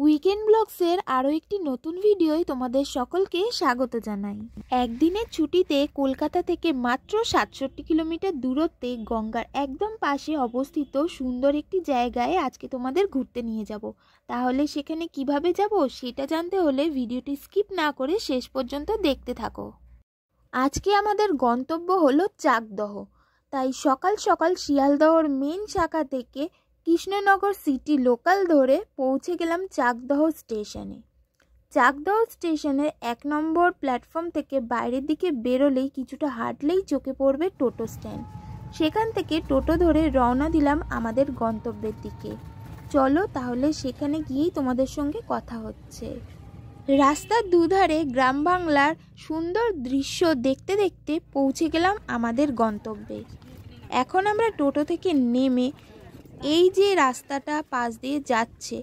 Weekend ব্লগসের আরও একটি নতুন ভিডিওয় তোমাদের সকলকে স্বাগত জানাই। একদিনের ছুটিতে কলকাতা থেকে মাত্র 67 কিলোমিটার দূরত্বে গঙ্গার একদম পাশে অবস্থিত সুন্দর একটি জায়গায় আজকে তোমাদের ঘুরতে নিয়ে যাব। তাহলে সেখানে কিভাবে যাব সেটা জানতে হলে ভিডিওটি স্কিপ না করে শেষ পর্যন্ত দেখতে থাকো। আজকে আমাদের গন্তব্য হলো চাকদহ। তাই সকাল সকাল শিয়ালদহর মেন শাখা থেকে কৃষ্ণনগর সিটি লোকাল ধরে পৌঁছে গেলাম চাকদহ স্টেশনে। চাকদহ স্টেশনের 1 নম্বর প্ল্যাটফর্ম থেকে বাইরের দিকে বেরোলেই কিছুটা হাঁটলেই চোখে পড়বে টোটো স্ট্যান্ড। সেখান থেকে টোটো ধরে রওনা দিলাম আমাদের গন্তব্যের দিকে। চলো তাহলে সেখানে গিয়েই তোমাদের সঙ্গে কথা হচ্ছে। রাস্তার দুধারে গ্রাম বাংলার সুন্দর দৃশ্য দেখতে দেখতে পৌঁছে গেলাম আমাদের গন্তব্যে। এখন আমরা টোটো থেকে নেমে এই যে রাস্তাটা পাশ দিয়ে যাচ্ছে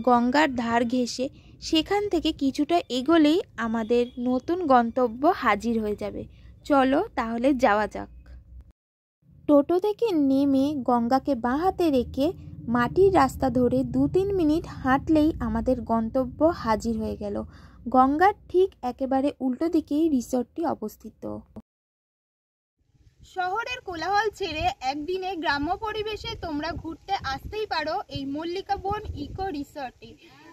গঙ্গার ধার ঘেঁষে, সেখান থেকে কিছুটা এগোলেই আমাদের নতুন গন্তব্য হাজির হয়ে যাবে। চলো তাহলে যাওয়া যাক। টোটো থেকে নেমে গঙ্গাকে বাঁ হাতে রেখে মাটির রাস্তা ধরে 2-3 মিনিট হাঁটলেই আমাদের গন্তব্য হাজির হয়ে গেল। গঙ্গার ঠিক একেবারে উল্টো দিকেই রিসর্টটি অবস্থিত। শহরের কোলাহল ছেড়ে একদিনে গ্রাম্য পরিবেশে তোমরা ঘুরতে আসতেই পারো এই মল্লিকা বন ইকো রিসর্টে।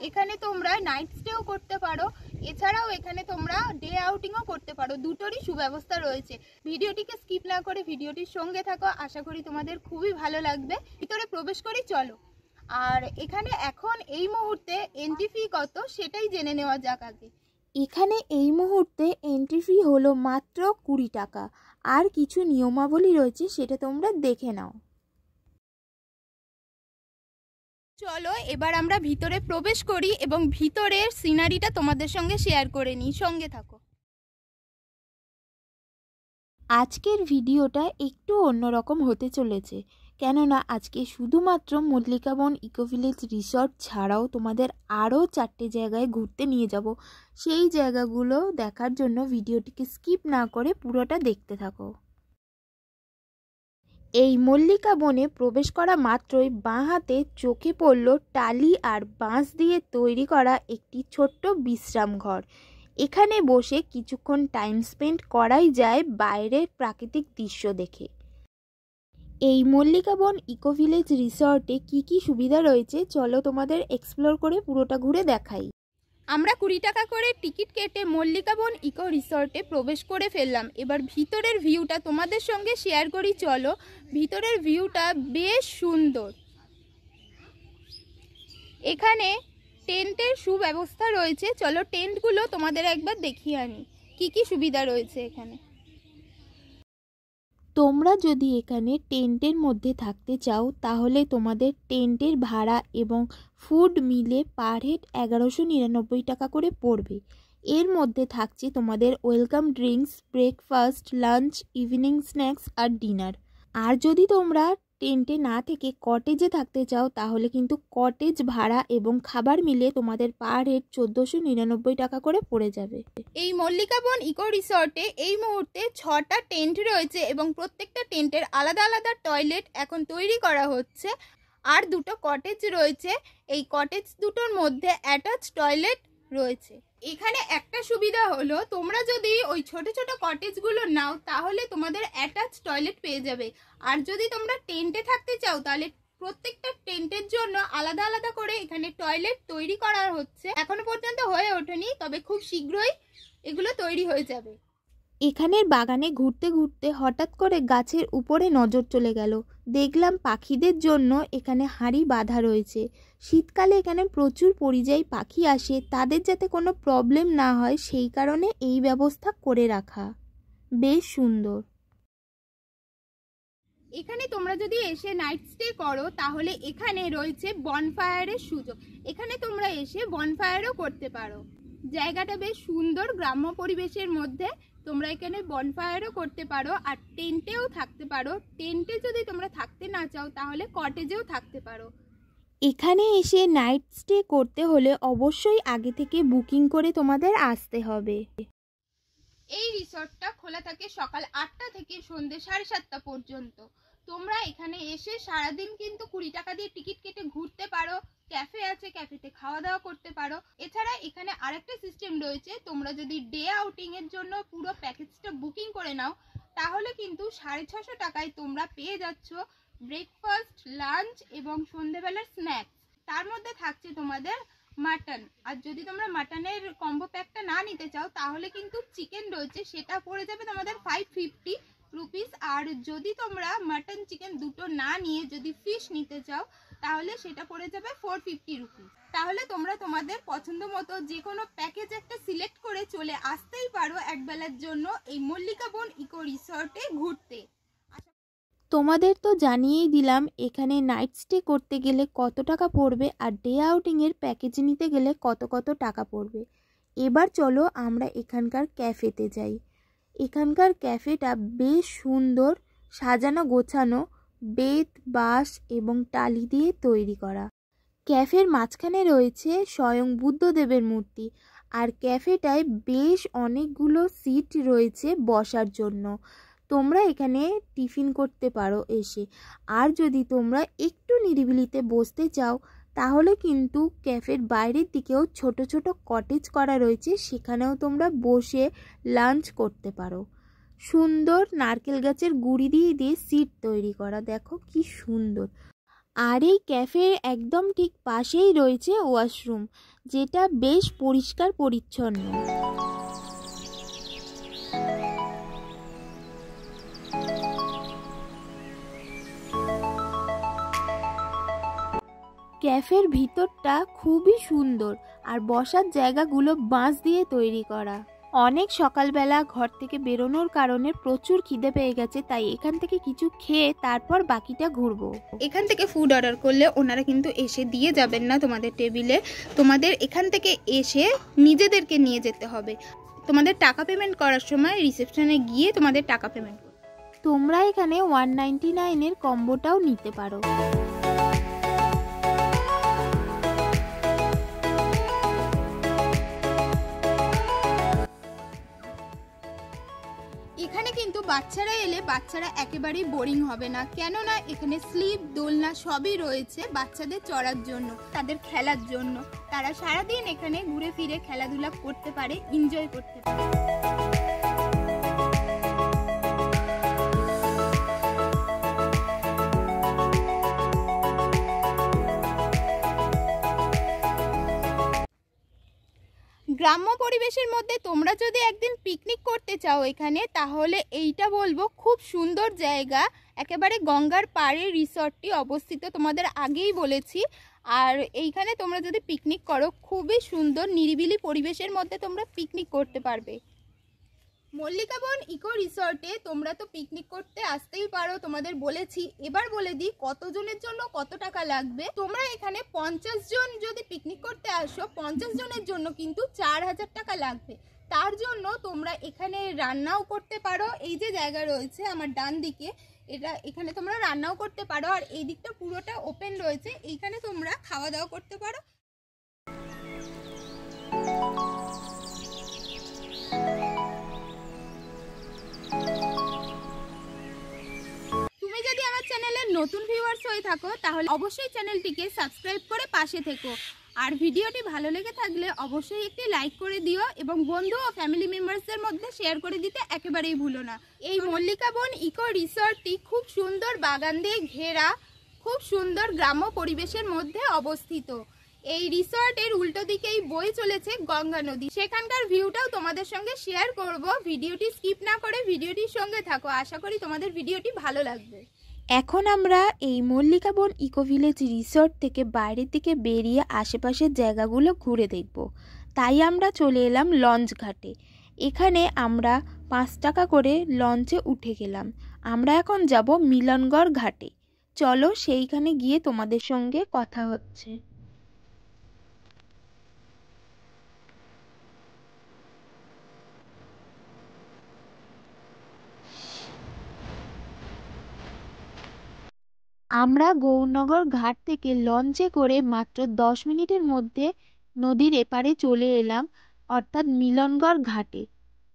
এখানে তোমরা নাইট স্টেও করতে পারো, এছাড়াও এখানে তোমরা ডে আউটিংও করতে পারো। দুটোরই সুব্যবস্থা রয়েছে। ভিডিওটিকে স্কিপ না করে ভিডিওটির সঙ্গে থাকো, আশা করি তোমাদের খুবই ভালো লাগবে। ভিতরে প্রবেশ করি চলো। আর এখানে এখন এই মুহূর্তে এন্ট্রি ফি কত সেটাই জেনে নেওয়া যাক আগে। এখানে এই মুহূর্তে এন্ট্রি ফি হলো মাত্র 20 টাকা। আর কিছু নিয়মাবলী রয়েছে, সেটা তোমরা দেখে নাও। চলো এবার আমরা ভিতরে প্রবেশ করি এবং ভিতরের সিনারিটা তোমাদের সঙ্গে শেয়ার করে নিই, সঙ্গে থাকো। আজকের ভিডিওটা একটু অন্যরকম হতে চলেছে, কেননা আজকে শুধুমাত্র মল্লিকা বন ইকো ভিলেজ রিসর্ট ছাড়াও তোমাদের আরও 4টে জায়গায় ঘুরতে নিয়ে যাব। সেই জায়গাগুলো দেখার জন্য ভিডিওটিকে স্কিপ না করে পুরোটা দেখতে থাকো। এই মল্লিকা বনে প্রবেশ করা মাত্রই বাঁ হাতে চোখে পড়ল টালি আর বাঁশ দিয়ে তৈরি করা একটি ছোট্ট বিশ্রাম ঘর। এখানে বসে কিছুক্ষণ টাইম স্পেন্ড করাই যায় বাইরের প্রাকৃতিক দৃশ্য দেখে। এই মল্লিকা বন ইকো ভিলেজ রিসর্টে কি কি সুবিধা রয়েছে চলো তোমাদের এক্সপ্লোর করে পুরোটা ঘুরে দেখাই। আমরা 20 টাকা করে টিকিট কেটে মল্লিকা বন ইকো রিসর্টে প্রবেশ করে ফেললাম। এবার ভিতরের ভিউটা তোমাদের সঙ্গে শেয়ার করি চলো। ভিতরের ভিউটা বেশ সুন্দর। এখানে টেন্টের সুব্যবস্থা রয়েছে। চলো টেন্টগুলো তোমাদের একবার দেখিয়ে আনি কি কি সুবিধা রয়েছে এখানে। তোমরা যদি এখানে টেন্টের মধ্যে থাকতে চাও তাহলে তোমাদের টেন্টের ভাড়া এবং ফুড মিলে পার হেড 1199 টাকা করে পড়বে। এর মধ্যে থাকছে তোমাদের welcome drinks, breakfast, lunch, evening snacks আর ডিনার। আর যদি তোমরা টেন্টে না থেকে কটেজে থাকতে চাও তাহলে কিন্তু কটেজ ভাড়া এবং খাবার মিলে তোমাদের পার হেড 1499 টাকা করে পড়ে যাবে। এই মল্লিকা বন ইকো রিসর্টে এই মুহূর্তে 6টা টেন্ট রয়েছে এবং প্রত্যেকটা টেন্টের আলাদা আলাদা টয়লেট এখন তৈরি করা হচ্ছে। আর 2টো কটেজ রয়েছে। এই কটেজ দুটোর মধ্যে অ্যাটাচ টয়লেট রয়েছে। এখানে একটা সুবিধা হলো তোমরা যদি ওই ছোট ছোট কটেজগুলো নাও তাহলে তোমাদের অ্যাটাচ টয়লেট পেয়ে যাবে। আর যদি তোমরা টেন্টে থাকতে চাও তাহলে প্রত্যেকটা টেন্টের জন্য আলাদা আলাদা করে এখানে টয়লেট তৈরি করা হচ্ছে। এখনো পর্যন্ত হয়ে ওঠেনি, তবে খুব শীঘ্রই এগুলো তৈরি হয়ে যাবে। এখানের বাগানে ঘুরতে ঘুরতে হঠাৎ করে গাছের উপরে নজর চলে গেল। দেখলাম পাখিদের জন্য এখানে হাঁড়ি বাঁধা রয়েছে। শীতকালে এখানে প্রচুর পরিযায়ী পাখি আসে, তাদের যাতে কোনো প্রবলেম না হয় সেই কারণে এই ব্যবস্থা করে রাখা। বেশ সুন্দর। এখানে তোমরা যদি এসে নাইট স্টে করো তাহলে এখানে রয়েছে বনফায়ারের সুযোগ। এখানে তোমরা এসে বনফায়ারও করতে পারো। জায়গাটা বেশ সুন্দর, গ্রাম্য পরিবেশের মধ্যে। তোমরা এখানে বনফায়ারও করতে পারো আর টেন্টেও থাকতে পারো। টেন্টে যদি তোমরা থাকতে না চাও তাহলে কটেজেও থাকতে পারো। এখানে এসে নাইট স্টে করতে হলে অবশ্যই আগে থেকে বুকিং করে তোমাদের আসতে হবে। এই রিসর্টটা খোলা থাকে সকাল 8টা থেকে সন্ধ্যে 7:30 পর্যন্ত। তোমরা এখানে এসে সারাদিন কিন্তু 20 টাকা দিয়ে টিকিট কেটে ঘুরতে পারো। ক্যাফে আছে, ক্যাফেতে খাওয়া দাওয়া করতে পারো। এছাড়া এখানে আরেকটা সিস্টেম রয়েছে, তোমরা যদি ডে আউটিং এর জন্য পুরো প্যাকেজটা বুকিং করে নাও তাহলে কিন্তু 650 টাকায় তোমরা পেয়ে যাচ্ছ ব্রেকফাস্ট, লাঞ্চ এবং সন্ধ্যেবেলার স্ন্যাক্স। তার মধ্যে থাকছে তোমাদের মাটন। আর যদি তোমরা মাটনের কম্বো প্যাকটা না নিতে চাও তাহলে কিন্তু চিকেন রয়েছে, সেটা পড়ে যাবে তোমাদের 550 রুপিস। আর যদি তোমরা মাটন চিকেন দুটো না নিয়ে যদি ফিশ নিতে চাও তাহলে সেটা পড়ে যাবে 450 রুপিস। তাহলে তোমরা তোমাদের পছন্দ মতো যে কোনো প্যাকেজ একটা সিলেক্ট করে চলে আসতেই পারো একবেলার জন্য এই মল্লিকা বন ইকো রিসর্টে ঘুরতে। তোমাদের তো জানিয়েই দিলাম এখানে নাইট স্টে করতে গেলে কত টাকা পড়বে আর ডে আউটিংয়ের প্যাকেজ নিতে গেলে কত টাকা পড়বে। এবার চলো আমরা এখানকার ক্যাফেতে যাই। এখানকার ক্যাফেটা বেশ সুন্দর, সাজানো গোছানো, বেত, বাঁশ এবং টালি দিয়ে তৈরি করা। ক্যাফের মাঝখানে রয়েছে স্বয়ং বুদ্ধদেবের মূর্তি। আর ক্যাফেটায় বেশ অনেকগুলো সিট রয়েছে বসার জন্য। তোমরা এখানে টিফিন করতে পারো এসে। আর যদি তোমরা একটু নিরিবিলিতে বসতে চাও তাহলে কিন্তু ক্যাফের বাইরের দিকেও ছোট ছোট কটেজ করা রয়েছে, সেখানেও তোমরা বসে লাঞ্চ করতে পারো। সুন্দর নারকেল গাছের গুঁড়ি দিয়ে দিয়ে সিট তৈরি করা, দেখো কি সুন্দর। আর এই ক্যাফের একদম ঠিক পাশেই রয়েছে ওয়াশরুম, যেটা বেশ পরিষ্কার পরিচ্ছন্ন। ক্যাফের ভিতরটা খুবই সুন্দর আর বসার জায়গাগুলো বাঁশ দিয়ে তৈরি করা। অনেক সকালবেলা ঘর থেকে বেরোনোর কারণে প্রচুর খিদে পেয়ে গেছে, তাই এখান থেকে কিছু খেয়ে তারপর বাকিটা ঘুরবো। এখান থেকে ফুড অর্ডার করলে ওনারা কিন্তু এসে দিয়ে যাবেন না তোমাদের টেবিলে, তোমাদের এখান থেকে এসে নিজেদেরকে নিয়ে যেতে হবে। তোমাদের টাকা পেমেন্ট করার সময় রিসেপশনে গিয়ে তোমাদের টাকা পেমেন্ট করবে। তোমরা এখানে 199-এর কম্বোটাও নিতে পারো। এখানে কিন্তু বাচ্চারা এলে বাচ্চারা একেবারেই বোরিং হবে না, কেননা এখানে স্লিপ, দোলনা সবই রয়েছে বাচ্চাদের চড়ার জন্য, তাদের খেলার জন্য। তারা সারাদিন এখানে ঘুরে ফিরে খেলাধুলা করতে পারে, এনজয় করতে পারে। গ্রাম্য পরিবেশের মধ্যে তোমরা যদি একদিন পিকনিক করতে চাও এখানে, তাহলে এইটা বলবো খুব সুন্দর জায়গা। একেবারে গঙ্গার পাড়ে রিসর্টটি অবস্থিত, তোমাদের আগেই বলেছি। আর এইখানে তোমরা যদি পিকনিক করো খুবই সুন্দর নিরিবিলি পরিবেশের মধ্যে তোমরা পিকনিক করতে পারবে। মল্লিকা বন ইকো রিসর্টে তোমরা তো পিকনিক করতে আসতেই পারো, তোমাদের বলেছি। এবার বলে দিই কতজনের জন্য কত টাকা লাগবে। তোমরা এখানে 50 জন যদি পিকনিক করতে আসো, 50 জনের জন্য কিন্তু 4000 টাকা লাগবে। তার জন্য তোমরা এখানে রান্নাও করতে পারো। এই যে জায়গা রয়েছে আমার ডান দিকে, এখানে তোমরা রান্নাও করতে পারো। আর এই দিকটা পুরোটা ওপেন রয়েছে, এইখানে তোমরা খাওয়া দাওয়া করতে পারো। তুমি যদি আমার চ্যানেলের নতুন ভিউয়ার্স হয়ে থাকো তাহলে অবশ্যই চ্যানেলটিকে সাবস্ক্রাইব করে পাশে থেকো। আর ভিডিওটি ভালো লেগে থাকলে অবশ্যই একটি লাইক করে দিও এবং বন্ধু ও ফ্যামিলি মেম্বারসদের মধ্যে শেয়ার করে দিতে একেবারেই ভুলো না। এই মল্লিকা বন ইকো রিসর্টটি খুব সুন্দর বাগান দিয়ে ঘেরা, খুব সুন্দর গ্রাম্য পরিবেশের মধ্যে অবস্থিত। এই রিসর্টের উল্টো দিকেই বয়ে চলেছে গঙ্গা নদী, সেখানকার ভিউটাও তোমাদের সঙ্গে শেয়ার করব। ভিডিওটি স্কিপ না করে ভিডিওটির সঙ্গে থাকো, আশা করি তোমাদের ভিডিওটি ভালো লাগবে। এখন আমরা এই মল্লিকা বন ইকো ভিলেজ রিসর্ট থেকে বাইরের দিকে বেরিয়ে আশেপাশের জায়গাগুলো ঘুরে দেখব। তাই আমরা চলে এলাম লঞ্চ ঘাটে। এখানে আমরা 5 টাকা করে লঞ্চে উঠে গেলাম। আমরা এখন যাব মিলনগড় ঘাটে। চলো সেইখানে গিয়ে তোমাদের সঙ্গে কথা হচ্ছে। আমরা গৌরনগর ঘাট থেকে লঞ্চে করে মাত্র 10 মিনিটের মধ্যে নদীর এপারে চলে এলাম, অর্থাৎ মিলনগড় ঘাটে।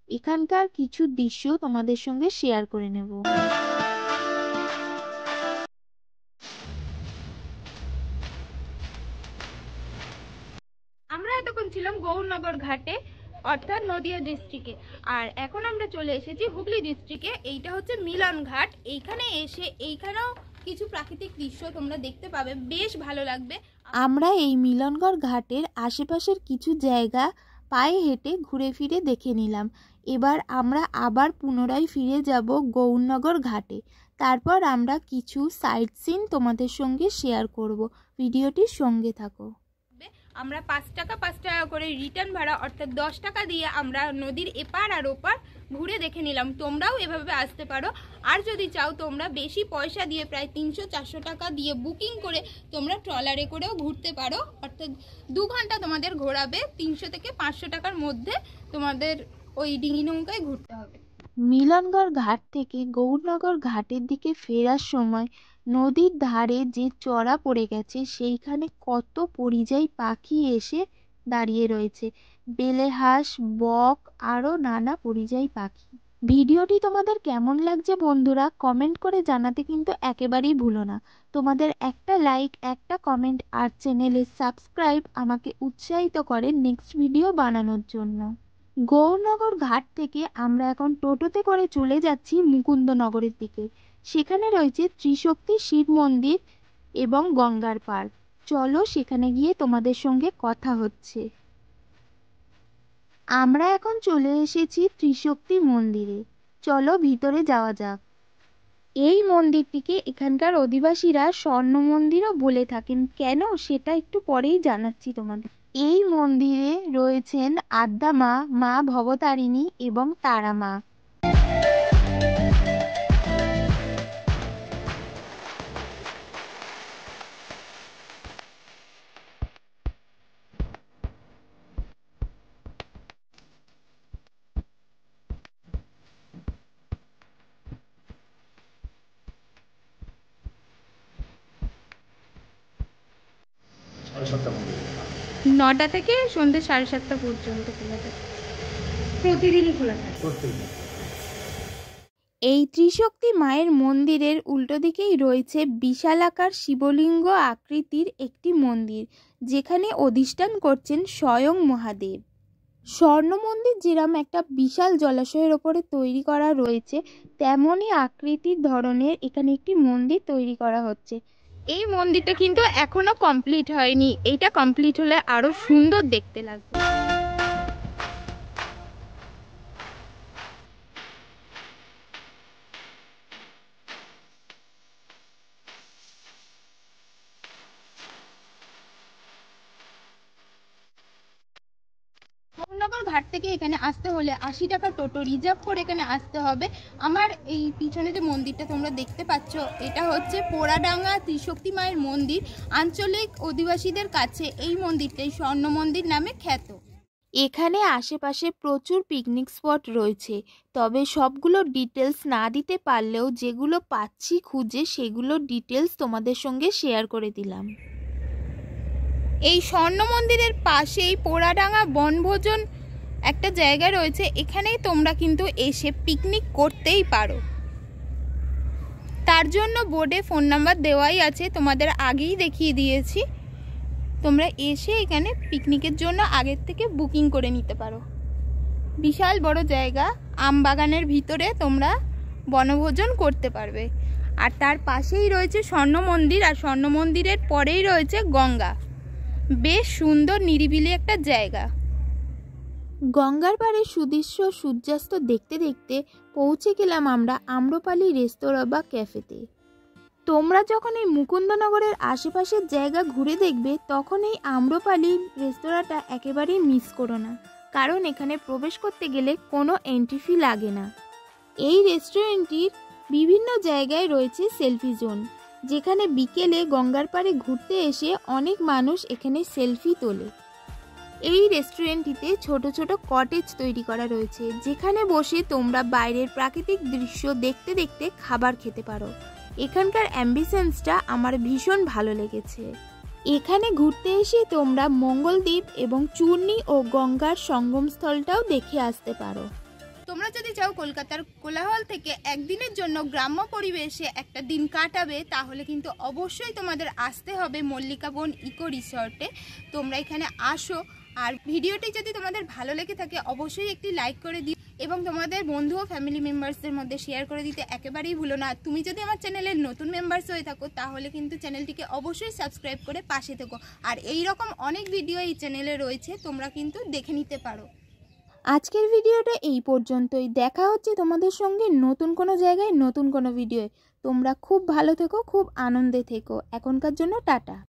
এখানকার কিছু দৃশ্য তোমাদের সঙ্গে শেয়ার করে নেব। গিয়েছিলাম গৌরনগর ঘাটে, অর্থাৎ নদিয়া ডিস্ট্রিক্টে। আর এখন আমরা চলে এসেছি হুগলি ডিস্ট্রিক্টে। এইটা হচ্ছে মিলন ঘাট। এইখানে এসে এইখানেও কিছু প্রাকৃতিক দৃশ্য তোমরা দেখতে পাবে, বেশ ভালো লাগবে। আমরা এই মিলনগড় ঘাটের আশেপাশের কিছু জায়গা পায়ে হেঁটে ঘুরে ফিরে দেখে নিলাম। এবার আমরা আবার পুনরায় ফিরে যাব গৌরনগর ঘাটে। তারপর আমরা কিছু সাইট সিন তোমাদের সঙ্গে শেয়ার করব। ভিডিওটির সঙ্গে থাকো। আমরা 5 টাকা করে রিটার্ন ভাড়া অর্থাৎ 10 টাকা দিয়ে আমরা নদীর এপার আর ওপার ঘুরে দেখে নিলাম। তোমরাও এভাবে আসতে পারো। আর যদি চাও তোমরা বেশি পয়সা দিয়ে প্রায় 300-400 টাকা দিয়ে বুকিং করে তোমরা ট্রলারে করেও ঘুরতে পারো, অর্থাৎ 2 ঘন্টা তোমাদের ঘোরাবে। 300 থেকে 500 টাকার মধ্যে তোমাদের ওই ডিঙি নৌকায় ঘুরতে হবে। মিলনগড় ঘাট থেকে গৌরনগর ঘাটের দিকে ফেরার সময় নদীর ধারে যে চড়া পড়ে গেছে সেইখানে কত পরিযায়ী পাখি এসে দাঁড়িয়ে রয়েছে। বেলে হাঁস, বক, আরও নানা পরিযায়ী পাখি। ভিডিওটি তোমাদের কেমন লাগছে বন্ধুরা কমেন্ট করে জানাতে কিন্তু একেবারেই ভুলো না। তোমাদের একটা লাইক, একটা কমেন্ট আর চ্যানেলের সাবস্ক্রাইব আমাকে উৎসাহিত করে নেক্সট ভিডিও বানানোর জন্য। গৌরনগর ঘাট থেকে আমরা এখন টোটোতে করে চলে যাচ্ছি মুকুন্দনগরের দিকে। সেখানে রয়েছে ত্রিশক্তি শিব মন্দির এবং গঙ্গার পাড়। চলো সেখানে গিয়ে তোমাদের সঙ্গে কথা হচ্ছে। আমরা এখন চলে এসেছি ত্রিশক্তি মন্দিরে। চলো ভিতরে যাওয়া যাক। এই মন্দিরটিকে এখানকার অধিবাসীরা স্বর্ণ মন্দিরও বলে থাকেন। কেন সেটা একটু পরেই জানাচ্ছি তোমাদের। এই মন্দিরে রয়েছেন আদ্যা মা, মা ভবতারিণী এবং তারা মা। নটা থেকে সন্ধ্যে 7:30 পর্যন্ত খোলা থাকে, প্রতিদিনই খোলা থাকে। এই ত্রিশক্তি মায়ের মন্দিরের উল্টো দিকেই রয়েছে বিশালাকার শিবলিঙ্গ আকৃতির একটি মন্দির, যেখানে অধিষ্ঠান করছেন স্বয়ং মহাদেব। স্বর্ণ মন্দির যেরকম একটা বিশাল জলাশয়ের ওপরে তৈরি করা রয়েছে, তেমনই আকৃতির ধরনের এখানে একটি মন্দির তৈরি করা হচ্ছে। এই মন্দিরটা কিন্তু এখনো কমপ্লিট হয়নি। এইটা কমপ্লিট হলে আরো সুন্দর দেখতে লাগবে। গৌরনগর ঘাট থেকে এখানে আসতে হলে 80 টাকা টোটো রিজার্ভ করে এখানে আসতে হবে। আমার এই পিছনে যে মন্দিরটা তোমরা দেখতে পাচ্ছ, এটা হচ্ছে পোড়াডাঙ্গা ত্রিশক্তি মায়ের মন্দির। আঞ্চলিক অধিবাসীদের কাছে এই মন্দিরটাই স্বর্ণ মন্দির নামে খ্যাত। এখানে আশেপাশে প্রচুর পিকনিক স্পট রয়েছে, তবে সবগুলো ডিটেলস না দিতে পারলেও যেগুলো পাচ্ছি খুঁজে সেগুলো ডিটেলস তোমাদের সঙ্গে শেয়ার করে দিলাম। এই স্বর্ণ মন্দিরের পাশেই পোড়াডাঙ্গা বনভোজন একটা জায়গা রয়েছে। এখানেই তোমরা কিন্তু এসে পিকনিক করতেই পারো। তার জন্য বোর্ডে ফোন নাম্বার দেওয়াই আছে, তোমাদের আগেই দেখিয়ে দিয়েছি। তোমরা এসে এখানে পিকনিকের জন্য আগের থেকে বুকিং করে নিতে পারো। বিশাল বড় জায়গা, আম বাগানের ভিতরে তোমরা বনভোজন করতে পারবে। আর তার পাশেই রয়েছে স্বর্ণ মন্দির, আর স্বর্ণ মন্দিরের পরেই রয়েছে গঙ্গা। বেশ সুন্দর নিরিবিলি একটা জায়গা। গঙ্গার পাড়ে সুদৃশ্য সূর্যাস্ত দেখতে দেখতে পৌঁছে গেলাম আমরা আম্রপালি রেস্তোরাঁ বা ক্যাফেতে। তোমরা যখন এই মুকুন্দনগরের আশেপাশের জায়গা ঘুরে দেখবে তখন এই আম্রপালি রেস্তোরাঁটা একেবারেই মিস করো না, কারণ এখানে প্রবেশ করতে গেলে কোনো এন্ট্রি ফি লাগে না। এই রেস্টুরেন্টটির বিভিন্ন জায়গায় রয়েছে সেলফি জোন, যেখানে বিকেলে গঙ্গার পাড়ে ঘুরতে এসে অনেক মানুষ এখানে সেলফি তোলে। এই রেস্টুরেন্টটিতে ছোট ছোট কটেজ তৈরি করা রয়েছে, যেখানে বসে তোমরা বাইরের প্রাকৃতিক দৃশ্য দেখতে দেখতে খাবার খেতে পারো। এখানকার অ্যাম্বিয়েন্সটা আমার ভীষণ ভালো লেগেছে। এখানে ঘুরতে এসে তোমরা মঙ্গলদ্বীপ এবং চূর্ণী ও গঙ্গার সঙ্গমস্থলটাও দেখে আসতে পারো। তোমরা যদি চাও কলকাতার কোলাহল থেকে একদিনের জন্য গ্রাম্য পরিবেশে একটা দিন কাটাবে, তাহলে কিন্তু অবশ্যই তোমাদের আসতে হবে মল্লিকা বন ইকো রিসর্টে। তোমরা এখানে আসো, আর ভিডিওটি যদি তোমাদের ভালো লেগে থাকে অবশ্যই একটি লাইক করে দিও এবং তোমাদের বন্ধু ও ফ্যামিলি মেম্বার্সদের মধ্যে শেয়ার করে দিতে একেবারেই ভুলো না। তুমি যদি আমার চ্যানেলের নতুন মেম্বার্স হয়ে থাকো তাহলে কিন্তু চ্যানেলটিকে অবশ্যই সাবস্ক্রাইব করে পাশে থেকো। আর এই রকম অনেক ভিডিও এই চ্যানেলে রয়েছে, তোমরা কিন্তু দেখে নিতে পারো। আজকের ভিডিওটা এই পর্যন্তই। দেখা হচ্ছে তোমাদের সঙ্গে নতুন কোনো জায়গায় নতুন কোনো ভিডিওয়। তোমরা খুব ভালো থেকো, খুব আনন্দে থেকো। এখনকার জন্য টাটা।